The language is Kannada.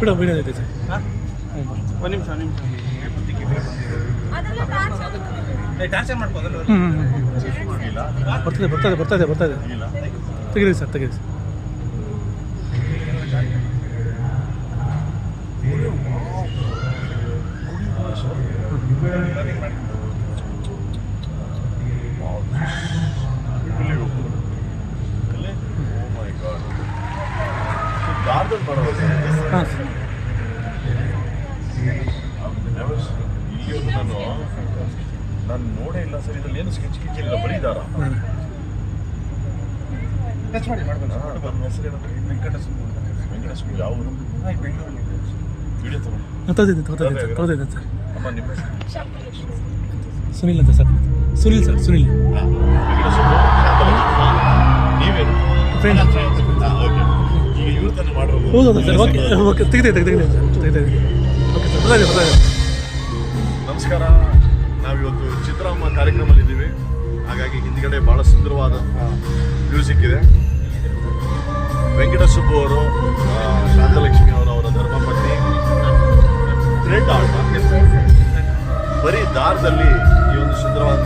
ಬಿಡು ವಿಡಿಯೋ ಇದೆ ಸರ್. ಒಂದು ನಿಮಿಷ ಬರ್ತದೆ ತೆಗೀರಿ ಸರ್ ತೆಗೀರಿ ಸರ್. ಹಾಂ ಸರ್. ನಾನು ನೋಡೇ ಇಲ್ಲ ಸರ್. ಇದ್ರಲ್ಲಿ ಏನು ಸ್ಕೆಚ್ ಇಲ್ಲ, ಬರೀದಾರ. ಹಾಂ ನಮ್ಮ ಹೆಸರೇನು? ವೆಂಕಟೇಶ್ವರ. ಯಾವ ಊರು? ವಿಡಿಯೋ ತಗೋದಿದ್ದೀನಿ ಸರ್. ಅಮ್ಮ ನಿಮ್ಮ ಹೆಸರು? ಸುನಿಲ್ ಅಂತ ಸರ್. ಸುನಿಲ್. ನೀವೇನು ಫ್ರೆಂಡ್. ಈಗ ಇವ್ರು ತಾನೇ ಮಾಡೋದು? ಹೌದಾ ಸರ್. ಓಕೆ ತೆಗೆದಿದೆ ಓಕೆ ಸರ್. ಬರ್ತದೆ. ನಮಸ್ಕಾರ. ನಾವಿವತ್ತು ಚಿತ್ರಮ್ಮ ಕಾರ್ಯಕ್ರಮದಲ್ಲಿದ್ದೀವಿ. ಹಾಗಾಗಿ ಹಿಂದ್ಗಡೆ ಭಾಳ ಸುಂದರವಾದ ಮ್ಯೂಸಿಕ್ ಇದೆ. ವೆಂಕಟ ಸುಬ್ಬು ಅವರು, ಶಾಂತಲಕ್ಷ್ಮಿ ಅವರ ಧರ್ಮಪತ್ನಿ. ಥ್ರೆಡ್ ಆರ್ಟ್, ಬರೀ ದಾರದಲ್ಲಿ ಈ ಒಂದು ಸುಂದರವಾದ